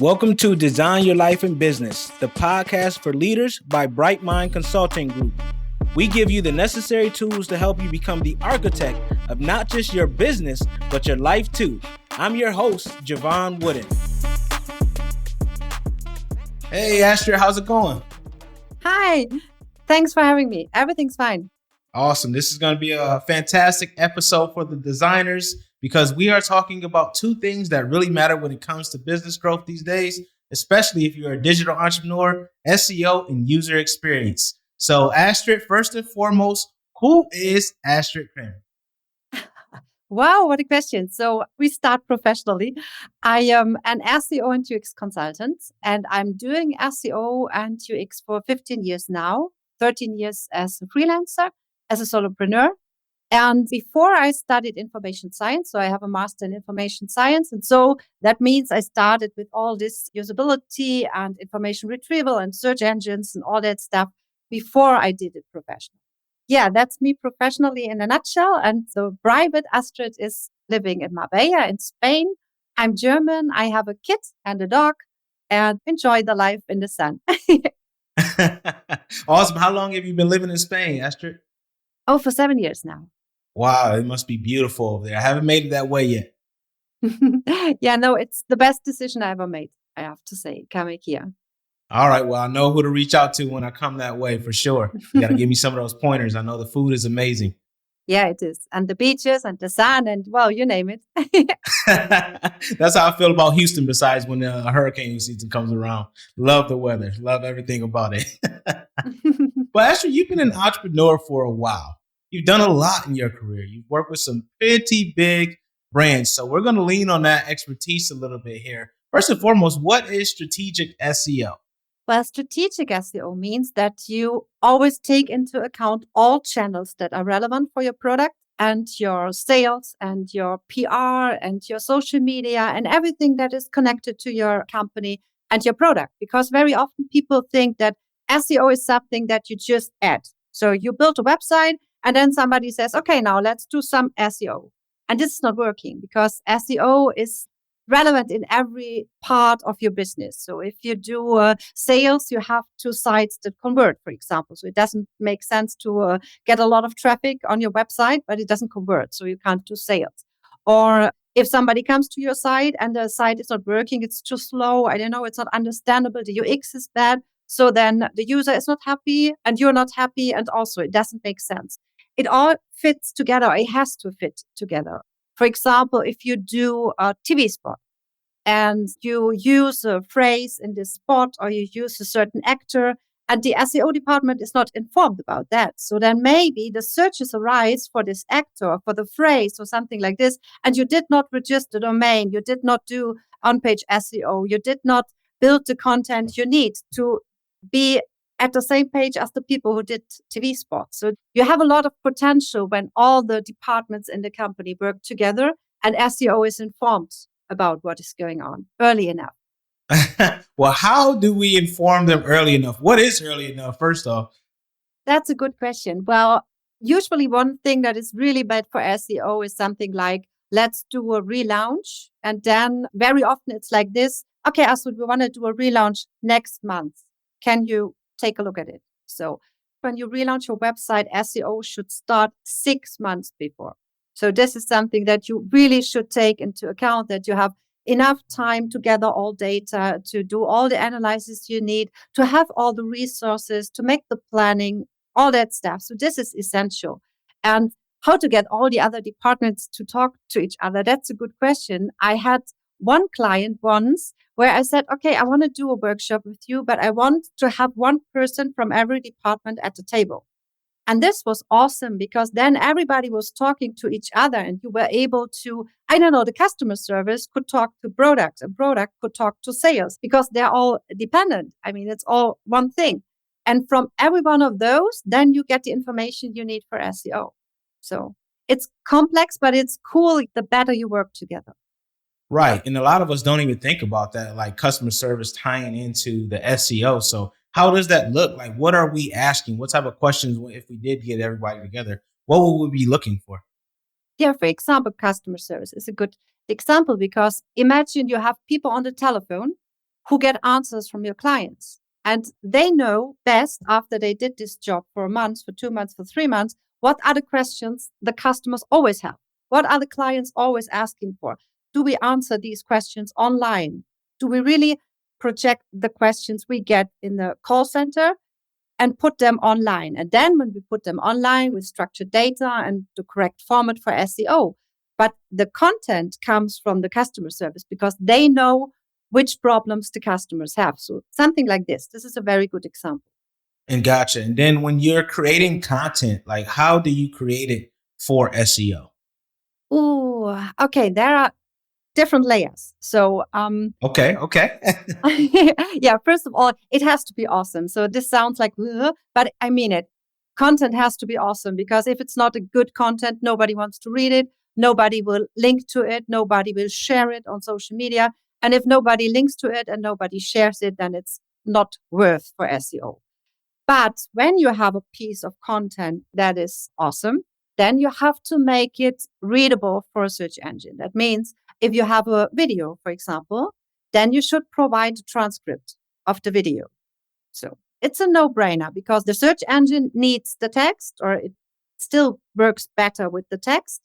Welcome to Design Your Life in Business, the podcast for leaders by Bright Mind Consulting Group. We give you the necessary tools to help you become the architect of not just your business, but your life too. I'm your host, Jevon Wooden. Hey, Astrid, how's it going? Hi, thanks for having me. Everything's fine. Awesome. This is going to be a fantastic episode for the designers because we are talking about two things that really matter when it comes to business growth these days, especially if you're a digital entrepreneur, SEO, and user experience. So, Astrid, first and foremost, who is Astrid Kramer? Wow, what a question. So we start professionally. I am an SEO and UX consultant, and I'm doing SEO and UX for 15 years now, 13 years as a freelancer, as a solopreneur. And before I studied information science, so I have a master in information science. And so that means I started with all this usability and information retrieval and search engines and all that stuff before I did it professionally. Yeah, that's me professionally in a nutshell. And the private Astrid is living in Marbella in Spain. I'm German. I have a kid and a dog and enjoy the life in the sun. Awesome. How long have you been living in Spain, Astrid? Oh, for 7 years now. Wow, it must be beautiful over there. I haven't made it that way yet. Yeah, no, it's the best decision I ever made, I have to say, coming here. All right. Well, I know who to reach out to when I come that way for sure. You got to give me some of those pointers. I know the food is amazing. Yeah, it is. And the beaches and the sun and, well, you name it. That's how I feel about Houston, besides when the hurricane season comes around. Love the weather. Love everything about it. But Astrid, you've been an entrepreneur for a while. You've done a lot in your career. You've worked with some pretty big brands. So we're going to lean on that expertise a little bit here. First and foremost, what is strategic SEO? Well, strategic SEO means that you always take into account all channels that are relevant for your product and your sales and your PR and your social media and everything that is connected to your company and your product. Because very often people think that SEO is something that you just add. So you build a website and then somebody says, okay, now let's do some SEO. And this is not working because SEO is relevant in every part of your business. So if you do sales, you have two sites that convert, for example. So it doesn't make sense to get a lot of traffic on your website, but it doesn't convert. So you can't do sales. Or if somebody comes to your site and the site is not working, it's too slow, I don't know, it's not understandable, the UX is bad. So then the user is not happy and you're not happy. And also it doesn't make sense. It all fits together. It has to fit together. For example, if you do a TV spot and you use a phrase in this spot or you use a certain actor and the SEO department is not informed about that. So then maybe the searches arise for this actor or for the phrase or something like this, and you did not register the domain, you did not do on-page SEO, you did not build the content you need to be at the same page as the people who did TV spots. So you have a lot of potential when all the departments in the company work together and SEO is informed about what is going on early enough. Well, how do we inform them early enough? What is early enough, first off? That's a good question. Well, usually one thing that is really bad for SEO is something like, let's do a relaunch. And then very often it's like this. Okay, Astrid, we want to do a relaunch next month. Can you take a look at it? So when you relaunch your website, SEO should start 6 months before. So this is something that you really should take into account, that you have enough time to gather all data, to do all the analysis you need, to have all the resources, to make the planning, all that stuff. So this is essential. And how to get all the other departments to talk to each other, that's a good question. I had one client once where I said, okay, I want to do a workshop with you, but I want to have one person from every department at the table. And this was awesome because then everybody was talking to each other and you were able to, I don't know, the customer service could talk to product and product could talk to sales because they're all dependent. I mean, it's all one thing. And from every one of those, then you get the information you need for SEO. So it's complex, but it's cool the better you work together. Right. And a lot of us don't even think about that, like customer service tying into the SEO. So how does that look? Like, what are we asking? What type of questions, if we did get everybody together, what would we be looking for? Yeah, for example, customer service is a good example because imagine you have people on the telephone who get answers from your clients. And they know best after they did this job for a month, for 2 months, for 3 months, what are the questions the customers always have? What are the clients always asking for? Do we answer these questions online? Do we really project the questions we get in the call center and put them online? And then when we put them online with structured data and the correct format for SEO, but the content comes from the customer service because they know which problems the customers have. So something like this. This is a very good example. And gotcha. And then when you're creating content, like how do you create it for SEO? Oh, okay. There are different layers. So, Okay. yeah, first of all, it has to be awesome. So this sounds like, but I mean it. Content has to be awesome because if it's not a good content, nobody wants to read it. Nobody will link to it. Nobody will share it on social media. And if nobody links to it and nobody shares it, then it's not worth for SEO. But when you have a piece of content that is awesome, then you have to make it readable for a search engine. That means if you have a video, for example, then you should provide a transcript of the video. So it's a no-brainer because the search engine needs the text, or it still works better with the text.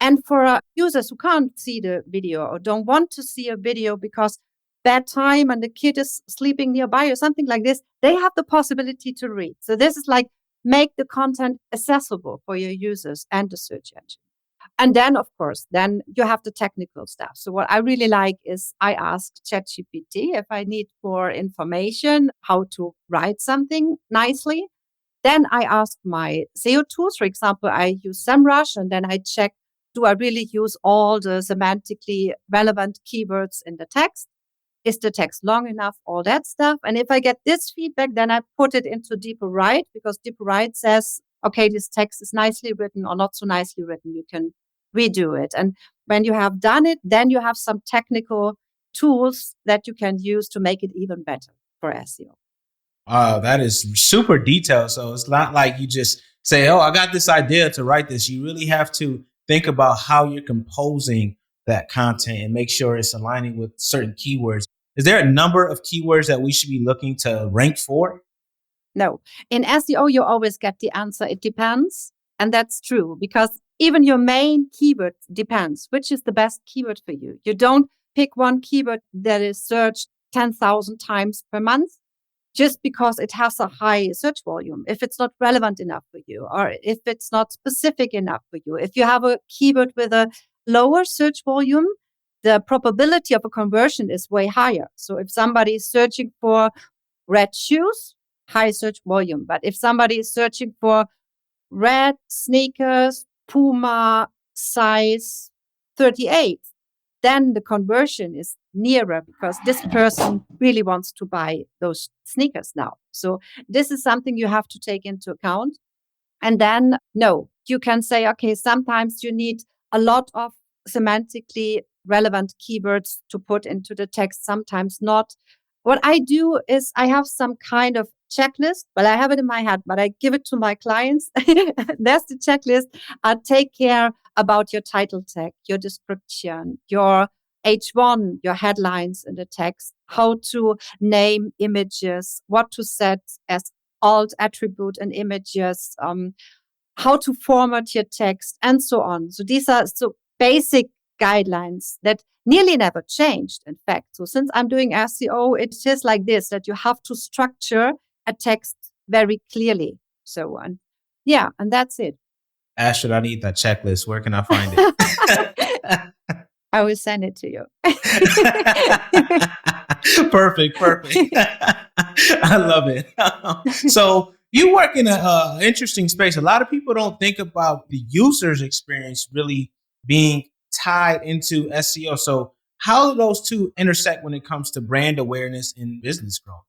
And for users who can't see the video or don't want to see a video because bad time and the kid is sleeping nearby or something like this, they have the possibility to read. So this is like make the content accessible for your users and the search engine. And then, of course, then you have the technical stuff. So what I really like is I ask ChatGPT if I need more information, how to write something nicely. Then I ask my SEO tools. For example, I use SEMrush, and then I check, do I really use all the semantically relevant keywords in the text? Is the text long enough? All that stuff. And if I get this feedback, then I put it into DeeperWrite because DeeperWrite says, okay, this text is nicely written or not so nicely written. You can redo it. And when you have done it, then you have some technical tools that you can use to make it even better for SEO. That is super detailed. So it's not like you just say, oh, I got this idea to write this. You really have to think about how you're composing that content and make sure it's aligning with certain keywords. Is there a number of keywords that we should be looking to rank for? No. In SEO, you always get the answer, it depends. And that's true because even your main keyword depends, which is the best keyword for you. You don't pick one keyword that is searched 10,000 times per month just because it has a high search volume, if it's not relevant enough for you, or if it's not specific enough for you. If you have a keyword with a lower search volume, the probability of a conversion is way higher. So if somebody is searching for red shoes, high search volume. But if somebody is searching for red sneakers, Puma, size 38, then the conversion is nearer because this person really wants to buy those sneakers now. So this is something you have to take into account. And then, no, you can say, okay, sometimes you need a lot of semantically relevant keywords to put into the text, sometimes not. What I do is I have some kind of checklist, but I have it in my head, but I give it to my clients. There's the checklist. Take care about your title tag, your description, your H1, your headlines in the text, how to name images, what to set as alt attribute in images, how to format your text, and so on. So these are so basic guidelines that nearly never changed, in fact. So since I'm doing SEO, it's just like this, that you have to structure a text very clearly. So, and yeah, and that's it. Astrid, I need that checklist. Where can I find it? I will send it to you. Perfect. I love it. So you work in an interesting space. A lot of people don't think about the user's experience really being tied into SEO. So how do those two intersect when it comes to brand awareness and business growth?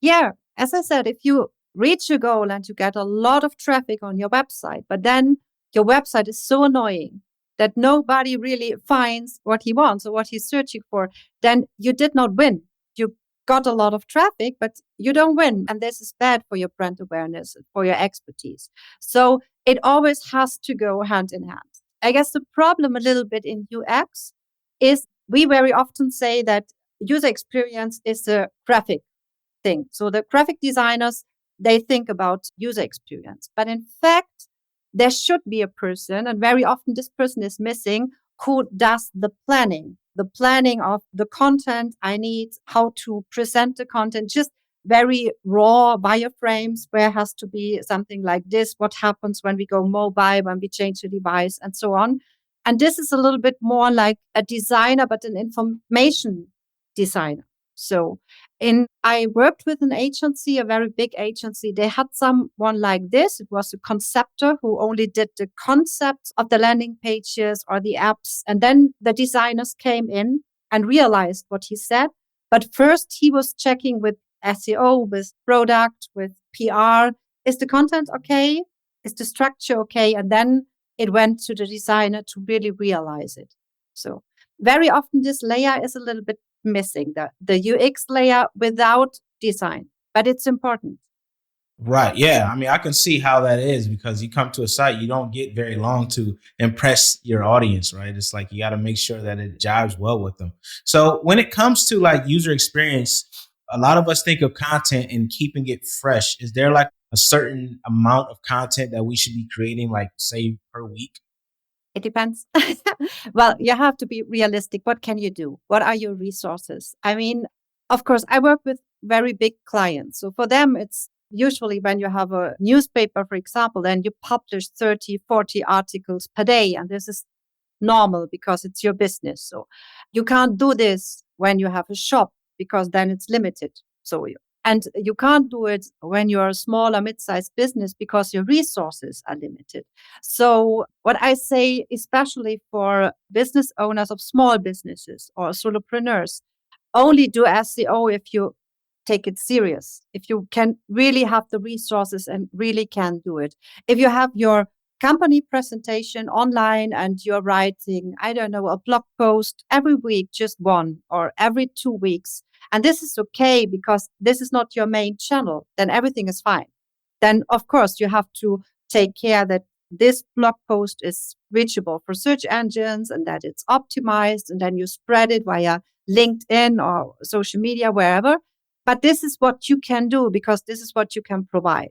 Yeah, as I said, if you reach your goal and you get a lot of traffic on your website, but then your website is so annoying that nobody really finds what he wants or what he's searching for, then you did not win. You got a lot of traffic, but you don't win. And this is bad for your brand awareness, for your expertise. So it always has to go hand in hand. I guess the problem a little bit in UX is we very often say that user experience is a graphic thing. So the graphic designers, they think about user experience. But in fact, there should be a person, and very often this person is missing, who does the planning of the content I need, how to present the content, just very raw wireframes where it has to be something like this, what happens when we go mobile, when we change the device, and so on. And this is a little bit more like a designer, but an information designer. So I worked with an agency, a very big agency. They had someone like this. It was a conceptor who only did the concepts of the landing pages or the apps. And then the designers came in and realized what he said. But first he was checking with SEO, with product, with PR. Is the content okay? Is the structure okay? And then it went to the designer to really realize it. So very often this layer is a little bit missing, the UX layer without design, but it's important. Right. Yeah. I mean, I can see how that is because you come to a site, you don't get very long to impress your audience, right? It's like you got to make sure that it jives well with them. So when it comes to like user experience, a lot of us think of content and keeping it fresh. Is there like a certain amount of content that we should be creating, like say per week? It depends. Well, you have to be realistic. What can you do? What are your resources? I mean, of course, I work with very big clients. So for them, it's usually when you have a newspaper, for example, then you publish 30, 40 articles per day. And this is normal because it's your business. So you can't do this when you have a shop because then it's limited. And you can't do it when you're a small or mid-sized business because your resources are limited. So what I say, especially for business owners of small businesses or solopreneurs, only do SEO if you take it serious, if you can really have the resources and really can do it. If you have your company presentation online and you're writing, I don't know, a blog post every week, just one, or every 2 weeks, and this is okay because this is not your main channel, then everything is fine. Then, of course, you have to take care that this blog post is reachable for search engines and that it's optimized, and then you spread it via LinkedIn or social media, wherever. But this is what you can do because this is what you can provide.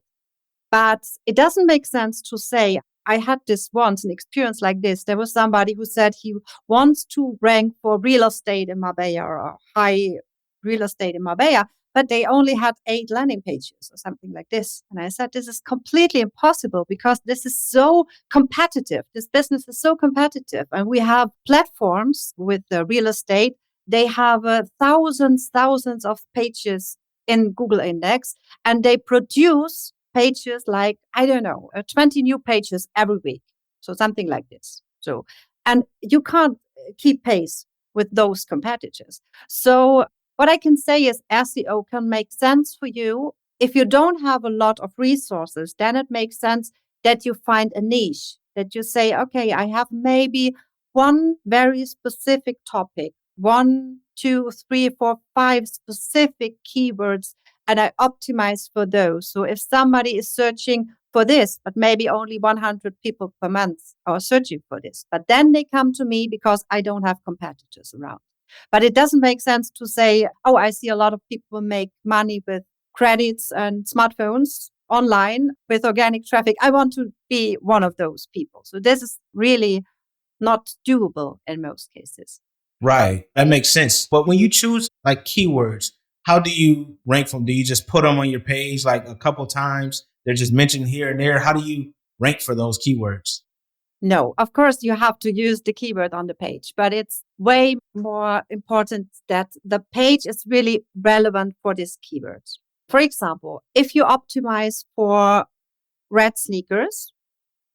But it doesn't make sense to say, I had this once, an experience like this. There was somebody who said he wants to rank for real estate in Marbella or high real estate in Marbella, but they only had 8 landing pages or something like this. And I said, this is completely impossible because this is so competitive. This business is so competitive. And we have platforms with the real estate. They have thousands of pages in Google Index, and they produce pages like, I don't know, 20 new pages every week. So something like this. So, and you can't keep pace with those competitors. So what I can say is SEO can make sense for you. If you don't have a lot of resources, then it makes sense that you find a niche, that you say, okay, I have maybe one very specific topic, 1, 2, 3, 4, 5 specific keywords, and I optimize for those. So if somebody is searching for this, but maybe only 100 people per month are searching for this, but then they come to me because I don't have competitors around. But it doesn't make sense to say, oh, I see a lot of people make money with credits and smartphones online with organic traffic. I want to be one of those people. So this is really not doable in most cases. Right. That makes sense. But when you choose like keywords, how do you rank them? Do you just put them on your page like a couple times? They're just mentioned here and there. How do you rank for those keywords? No, of course, you have to use the keyword on the page, but it's way more important that the page is really relevant for this keyword. For example, if you optimize for red sneakers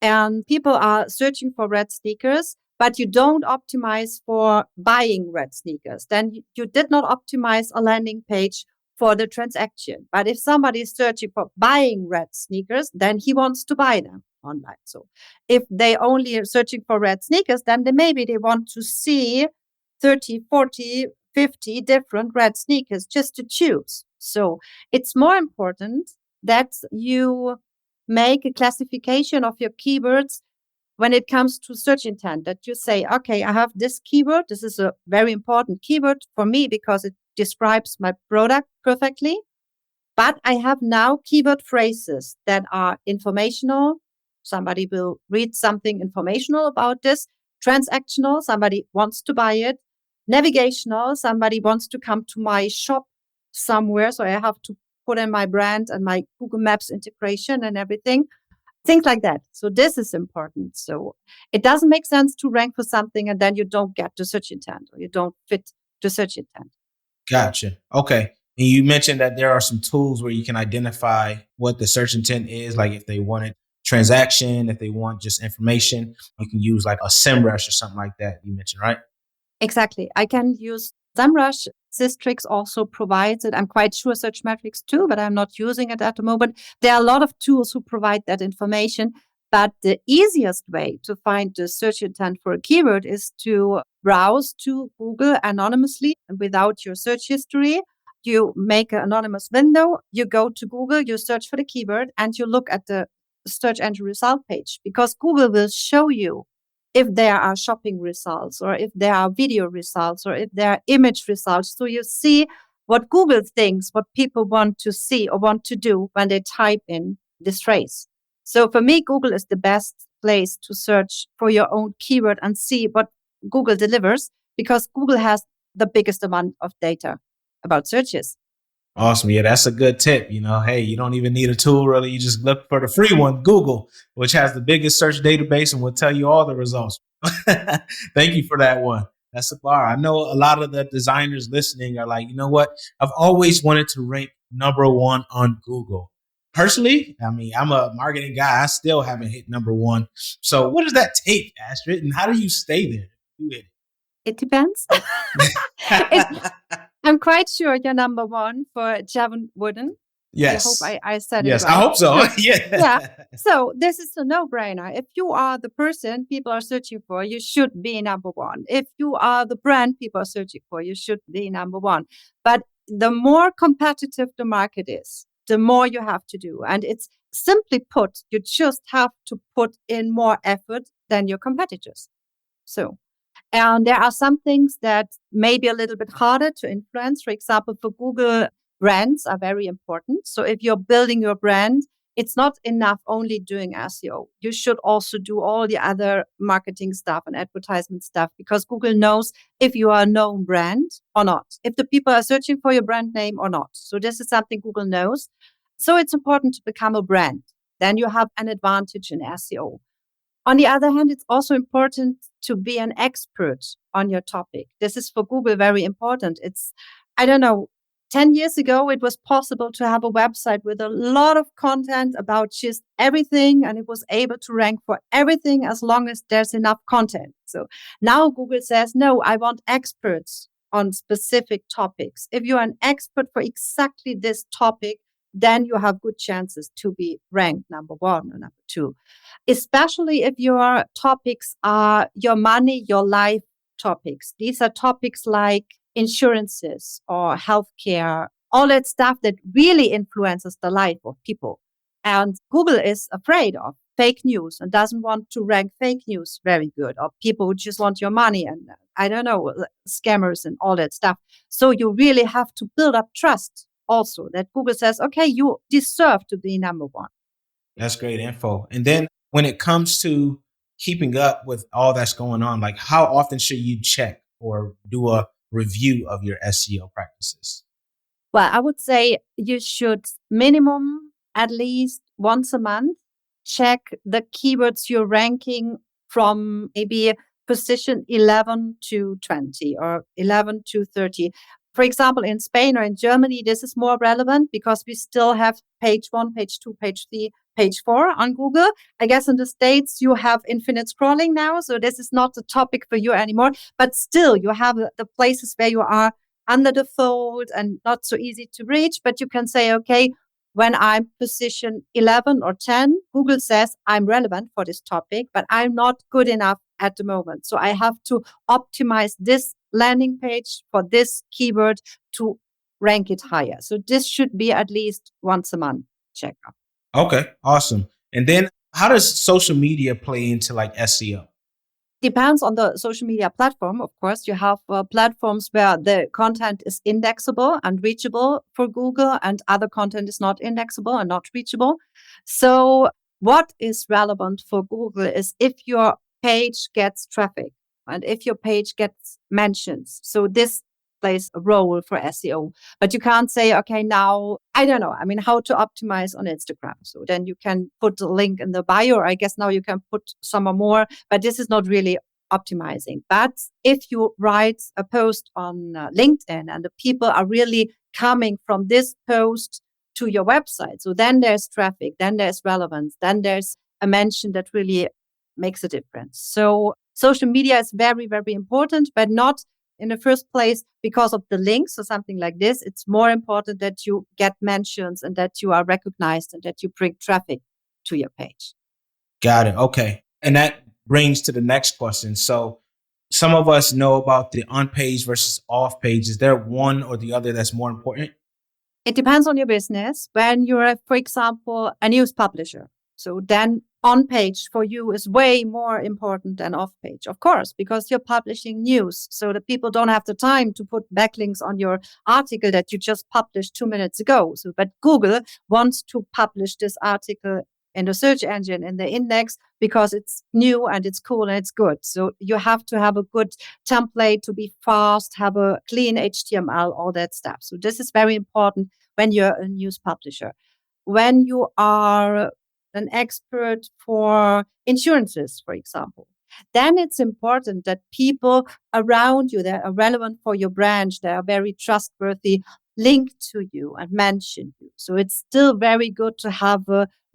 and people are searching for red sneakers, but you don't optimize for buying red sneakers, then you did not optimize a landing page for the transaction. But if somebody is searching for buying red sneakers, then he wants to buy them online. So if they only are searching for red sneakers, then maybe they want to see 30, 40, 50 different red sneakers just to choose. So it's more important that you make a classification of your keywords when it comes to search intent, that you say, okay, I have this keyword. This is a very important keyword for me because it describes my product perfectly. But I have now keyword phrases that are informational. Somebody will read something informational about this. Transactional, somebody wants to buy it. Navigational, somebody wants to come to my shop somewhere. So I have to put in my brand and my Google Maps integration and everything. Things like that. So this is important. So it doesn't make sense to rank for something and then you don't get the search intent or you don't fit the search intent. Gotcha. Okay. And you mentioned that there are some tools where you can identify what the search intent is, like if they wanted transaction, if they want just information, you can use like a SEMrush or something like that. You mentioned, right? Exactly. I can use SEMrush. Systrix also provides it. I'm quite sure Searchmetrics too, but I'm not using it at the moment. There are a lot of tools who provide that information. But the easiest way to find the search intent for a keyword is to browse to Google anonymously and without your search history. You make an anonymous window, you go to Google, you search for the keyword, and you look at the search engine result page because Google will show you if there are shopping results or if there are video results or if there are image results. So you see what Google thinks, what people want to see or want to do when they type in this phrase. So for me, Google is the best place to search for your own keyword and see what Google delivers because Google has the biggest amount of data about searches. Awesome. Yeah, that's a good tip. Hey, you don't even need a tool really. You just look for the free one, Google, which has the biggest search database and will tell you all the results. Thank you for that one. That's a bar. I know a lot of the designers listening are like, you know what? I've always wanted to rank number one on Google. Personally, I mean, I'm a marketing guy. I still haven't hit number one. So what does that take, Astrid? And how do you stay there? It depends. I'm quite sure you're number one for Jevon Wooden. Yes. I hope I said yes, it right. I hope so. Yeah. So this is a no-brainer. If you are the person people are searching for, you should be number one. If you are the brand people are searching for, you should be number one. But the more competitive the market is, the more you have to do. And it's simply put, you just have to put in more effort than your competitors. So and there are some things that may be a little bit harder to influence. For example, for Google, brands are very important. So if you're building your brand, it's not enough only doing SEO. You should also do all the other marketing stuff and advertisement stuff because Google knows if you are a known brand or not, if the people are searching for your brand name or not. So this is something Google knows. So it's important to become a brand. Then you have an advantage in SEO. On the other hand, it's also important to be an expert on your topic. This is for Google very important. I don't know, 10 years ago, it was possible to have a website with a lot of content about just everything, and it was able to rank for everything as long as there's enough content. So now Google says, no, I want experts on specific topics. If you're an expert for exactly this topic, then you have good chances to be ranked number one or number two, especially if your topics are your money, your life topics. These are topics like insurances or healthcare, all that stuff that really influences the life of people. And Google is afraid of fake news and doesn't want to rank fake news very good, or people who just want your money and I don't know, scammers and all that stuff. So you really have to build up trust also that Google says, okay, you deserve to be number one. That's great info. And then when it comes to keeping up with all that's going on, like how often should you check or do a review of your SEO practices? Well, I would say you should minimum at least once a month check the keywords you're ranking from maybe position 11 to 20 or 11 to 30. For example, in Spain or in Germany, this is more relevant because we still have page 1, page 2, page 3, page 4 on Google. I guess in the States, you have infinite scrolling now. So this is not a topic for you anymore. But still, you have the places where you are under the fold and not so easy to reach. But you can say, okay, when I'm position 11 or 10, Google says I'm relevant for this topic, but I'm not good enough at the moment. So I have to optimize this landing page for this keyword to rank it higher. So this should be at least once a month checkup. Okay, awesome. And then how does social media play into like SEO? Depends on the social media platform. Of course, you have platforms where the content is indexable and reachable for Google, and other content is not indexable and not reachable. So what is relevant for Google is if your page gets traffic and if your page gets mentions. So this plays a role for SEO. But you can't say, okay, now, I don't know, I mean, how to optimize on Instagram. So then you can put the link in the bio, or I guess now you can put some more, but this is not really optimizing. But if you write a post on LinkedIn and the people are really coming from this post to your website, so then there's traffic, then there's relevance, then there's a mention that really makes a difference. So social media is very, very important, but not in the first place because of the links or something like this. It's more important that you get mentions and that you are recognized and that you bring traffic to your page. Got it. Okay. And that brings to the next question. So some of us know about the on page versus off page. Is there one or the other that's more important? It depends on your business. When you're, for example, a news publisher, so then on page for you is way more important than off page, of course, because you're publishing news. So the people don't have the time to put backlinks on your article that you just published 2 minutes ago. So, but Google wants to publish this article in the search engine, in the index, because it's new and it's cool and it's good. So you have to have a good template to be fast, have a clean HTML, all that stuff. So this is very important when you're a news publisher. When you are an expert for insurances, for example, then it's important that people around you that are relevant for your branch, that are very trustworthy, link to you and mention you. So it's still very good to have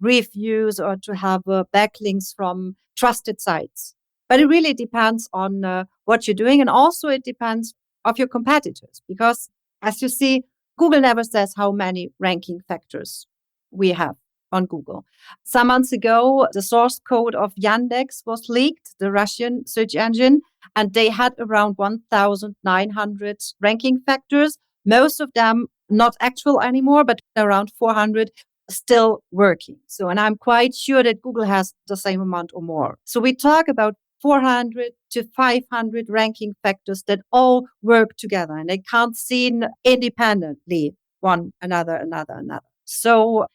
reviews or to have backlinks from trusted sites. But it really depends on what you're doing. And also it depends of your competitors, because as you see, Google never says how many ranking factors we have on Google. Some months ago, the source code of Yandex was leaked, the Russian search engine, and they had around 1,900 ranking factors, most of them not actual anymore, but around 400 still working. So, and I'm quite sure that Google has the same amount or more. So we talk about 400 to 500 ranking factors that all work together and they can't seen independently one another. So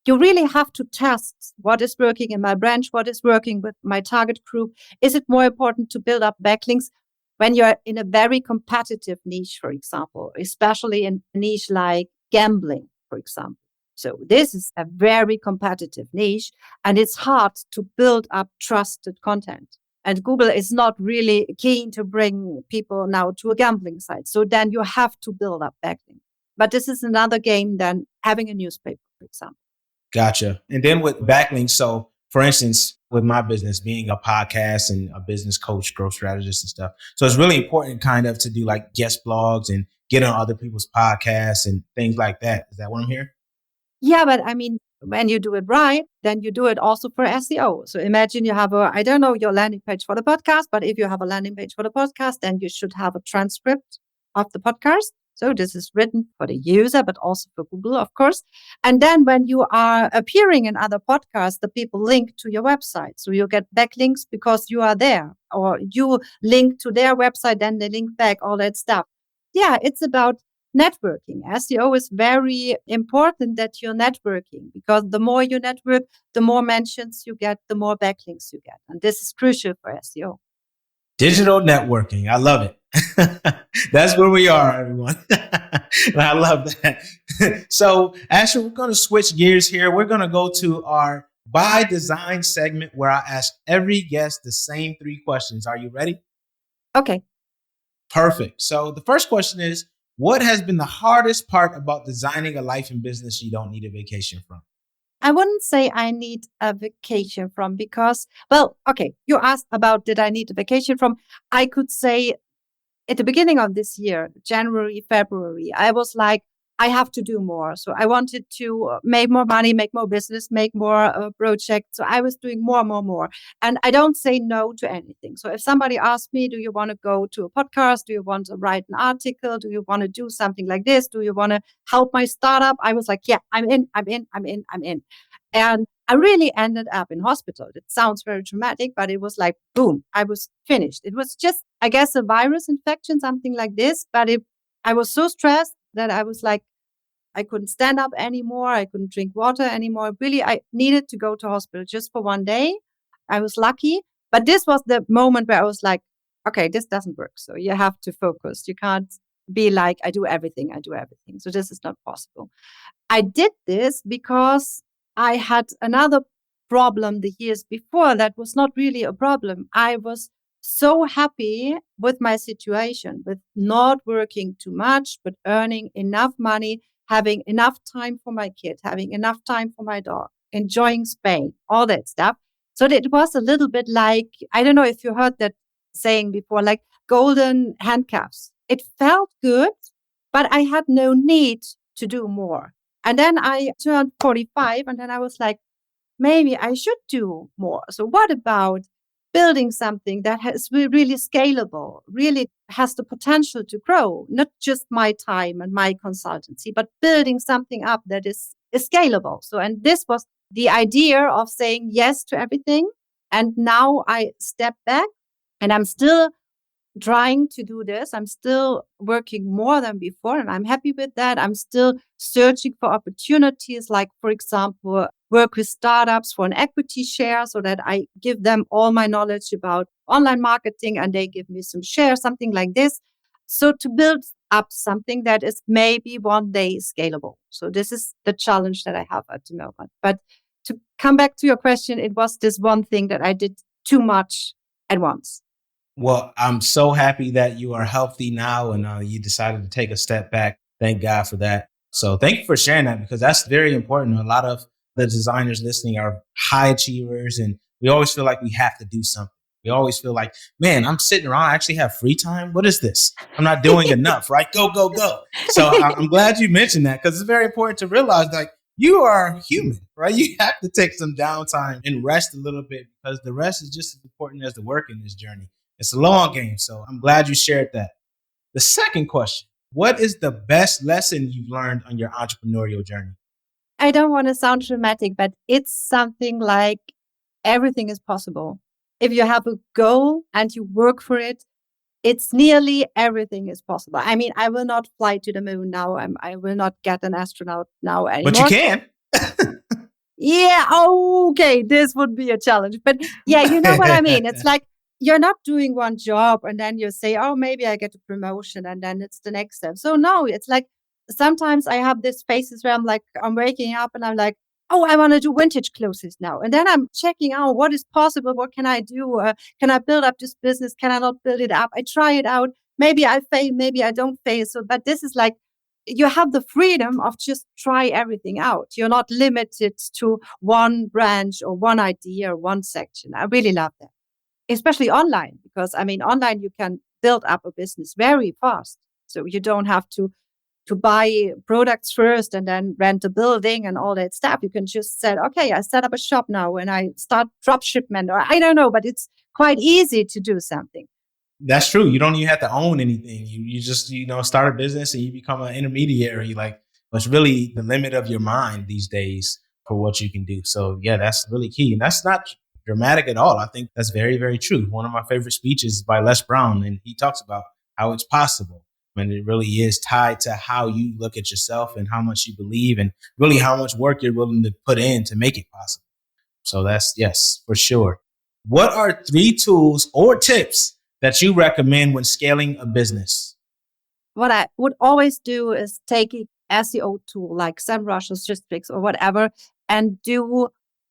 you really have to test what is working in my branch, what is working with my target group. Is it more important to build up backlinks when you're in a very competitive niche, for example, especially in a niche like gambling, for example? So this is a very competitive niche and it's hard to build up trusted content. And Google is not really keen to bring people now to a gambling site. So then you have to build up backlinks. But this is another game than having a newspaper, for example. Gotcha. And then with backlinks, so for instance, with my business being a podcast and a business coach, growth strategist and stuff. So it's really important kind of to do like guest blogs and get on other people's podcasts and things like that. Is that what I'm hearing? Yeah, but I mean, when you do it right, then you do it also for SEO. So imagine you have I don't know, your landing page for the podcast, but if you have a landing page for the podcast, then you should have a transcript of the podcast. So this is written for the user, but also for Google, of course. And then when you are appearing in other podcasts, the people link to your website. So you get backlinks because you are there, or you link to their website, then they link back, all that stuff. Yeah, it's about networking. SEO is very important that you're networking, because the more you network, the more mentions you get, the more backlinks you get. And this is crucial for SEO. Digital networking. I love it. That's where we are, everyone. And I love that. So, Astrid, we're going to switch gears here. We're going to go to our by design segment where I ask every guest the same 3 questions. Are you ready? Okay. Perfect. So the first question is, what has been the hardest part about designing a life and business you don't need a vacation from? I wouldn't say I need a vacation from, because, well, okay, you asked about did I need a vacation from. I could say at the beginning of this year, January, February, I was like, I have to do more. So I wanted to make more money, make more business, make more projects. So I was doing more. And I don't say no to anything. So if somebody asks me, do you want to go to a podcast? Do you want to write an article? Do you want to do something like this? Do you want to help my startup? I was like, yeah, I'm in. And I really ended up in hospital. It sounds very dramatic, but it was like, boom, I was finished. It was just, I guess, a virus infection, something like this. But I was so stressed that I was like, I couldn't stand up anymore. I couldn't drink water anymore. Really, I needed to go to hospital just for one day. I was lucky. But this was the moment where I was like, okay, this doesn't work. So you have to focus. You can't be like, I do everything. I do everything. So this is not possible. I did this because I had another problem the years before that was not really a problem. I was so happy with my situation, with not working too much, but earning enough money, having enough time for my kid, having enough time for my dog, enjoying Spain, all that stuff. So it was a little bit like, I don't know if you heard that saying before, like golden handcuffs. It felt good, but I had no need to do more. And then I turned 45 and then I was like, maybe I should do more. So what about building something that is really scalable, really has the potential to grow, not just my time and my consultancy, but building something up that is scalable. So, and this was the idea of saying yes to everything. And now I step back and I'm still trying to do this. I'm still working more than before, and I'm happy with that. I'm still searching for opportunities, like, for example, work with startups for an equity share so that I give them all my knowledge about online marketing and they give me some shares, something like this. So to build up something that is maybe one day scalable. So this is the challenge that I have at the moment. But to come back to your question, it was this one thing that I did too much at once. Well, I'm so happy that you are healthy now and you decided to take a step back. Thank God for that. So thank you for sharing that because that's very important. A lot of the designers listening are high achievers and we always feel like we have to do something. We always feel like, man, I'm sitting around. I actually have free time. What is this? I'm not doing enough, right? Go, go, go. So I'm glad you mentioned that because it's very important to realize like you are human, right? You have to take some downtime and rest a little bit because the rest is just as important as the work in this journey. It's a long game. So I'm glad you shared that. The second question, what is the best lesson you've learned on your entrepreneurial journey? I don't want to sound dramatic, but it's something like everything is possible. If you have a goal and you work for it, it's nearly everything is possible. I mean, I will not fly to the moon now. I will not get an astronaut now But you anymore. can. Yeah, okay, this would be a challenge. But yeah, you know what I mean? It's like you're not doing one job and then you say, oh, maybe I get a promotion and then it's the next step. So no, it's like sometimes I have these phases where I'm like, I'm waking up and I'm like, oh, I want to do vintage clothes now. And then I'm checking out what is possible. What can I do? Can I build up this business? Can I not build it up? I try it out. Maybe I fail. Maybe I don't fail. So, but this is like, you have the freedom of just try everything out. You're not limited to one branch or one idea or one section. I really love that, especially online, because I mean, online you can build up a business very fast. So you don't have to buy products first and then rent a building and all that stuff. You can just say, okay, I set up a shop now and I start drop shipment, or I don't know, but it's quite easy to do something. That's true. You don't even have to own anything. You just, start a business and you become an intermediary. Like, what's really the limit of your mind these days for what you can do. So yeah, that's really key. And that's not dramatic at all. I think that's very, very true. One of my favorite speeches is by Les Brown, and he talks about how it's possible. And it really is tied to how you look at yourself and how much you believe and really how much work you're willing to put in to make it possible. So that's, yes, for sure. What are 3 tools or tips that you recommend when scaling a business? What I would always do is take an SEO tool like SEMrush or Sistrix or whatever and do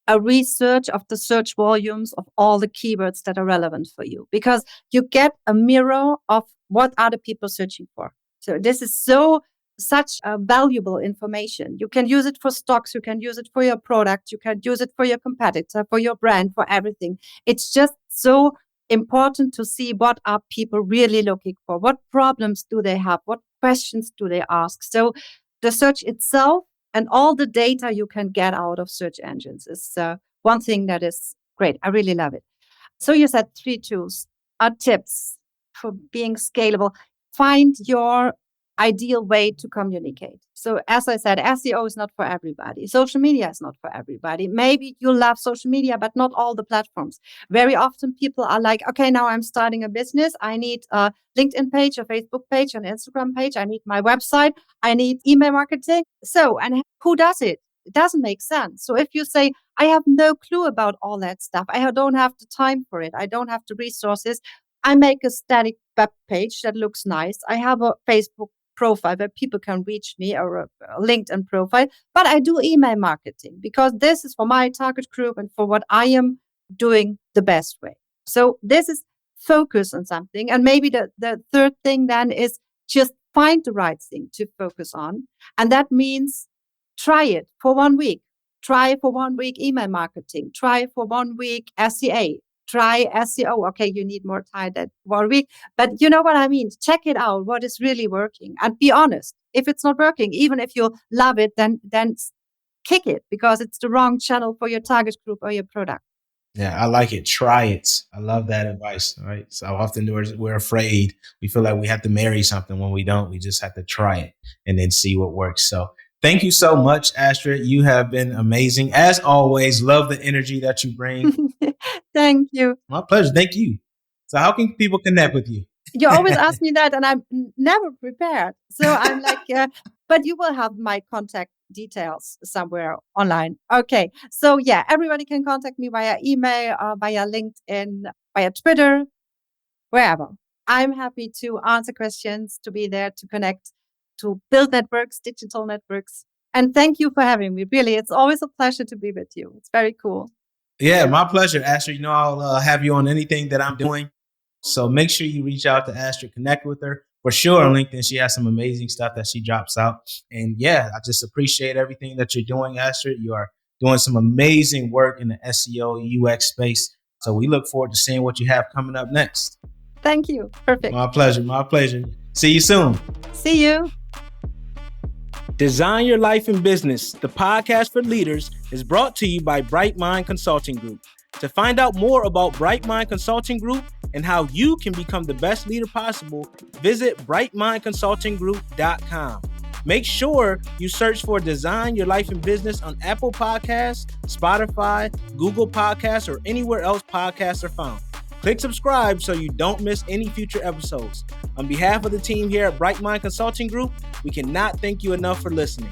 a research of the search volumes of all the keywords that are relevant for you, because you get a mirror of what other people searching for. So this is such a valuable information. You can use it for stocks, you can use it for your product, you can use it for your competitor, for your brand, for everything. It's just so important to see what are people really looking for, what problems do they have, what questions do they ask. So the search itself and all the data you can get out of search engines is one thing that is great. I really love it. So you said 3 tools are tips for being scalable. Find your ideal way to communicate. So as I said, SEO is not for everybody. Social media is not for everybody. Maybe you love social media, but not all the platforms. Very often people are like, okay, now I'm starting a business. I need a LinkedIn page, a Facebook page, an Instagram page. I need my website. I need email marketing. So, and who does it? It doesn't make sense. So if you say, I have no clue about all that stuff, I don't have the time for it, I don't have the resources, I make a static web page that looks nice. I have a Facebook profile where people can reach me, or a LinkedIn profile, but I do email marketing because this is for my target group and for what I am doing the best way. So this is focus on something. And maybe the third thing then is just find the right thing to focus on. And that means try it for 1 week. Try for 1 week email marketing. Try for 1 week SEA. Try SEO. Okay, you need more time than 1 week, but you know what I mean? Check it out, what is really working, and be honest. If it's not working, even if you love it, then kick it, because it's the wrong channel for your target group or your product. Yeah, I like it. Try it. I love that advice. Right. So often we're afraid. We feel like we have to marry something when we don't. We just have to try it and then see what works. So thank you so much, Astrid. You have been amazing. As always, love the energy that you bring. Thank you. My pleasure. Thank you. So how can people connect with you? You always ask me that, and I'm never prepared. So I'm like, but you will have my contact details somewhere online. Okay. So yeah, everybody can contact me via email, via LinkedIn, via Twitter, wherever. I'm happy to answer questions, to be there, to connect, to build networks, digital networks. And thank you for having me. Really, it's always a pleasure to be with you. It's very cool. Yeah, my pleasure, Astrid. You know, I'll have you on anything that I'm doing. So make sure you reach out to Astrid, connect with her. For sure on LinkedIn, she has some amazing stuff that she drops out. And yeah, I just appreciate everything that you're doing, Astrid. You are doing some amazing work in the SEO UX space. So we look forward to seeing what you have coming up next. Thank you. Perfect. My pleasure. My pleasure. See you soon. See you. Design Your Life in Business, the podcast for leaders, is brought to you by Bright Mind Consulting Group. To find out more about Bright Mind Consulting Group and how you can become the best leader possible, visit brightmindconsultinggroup.com. Make sure you search for Design Your Life in Business on Apple Podcasts, Spotify, Google Podcasts, or anywhere else podcasts are found. Click subscribe so you don't miss any future episodes. On behalf of the team here at Bright Mind Consulting Group, we cannot thank you enough for listening.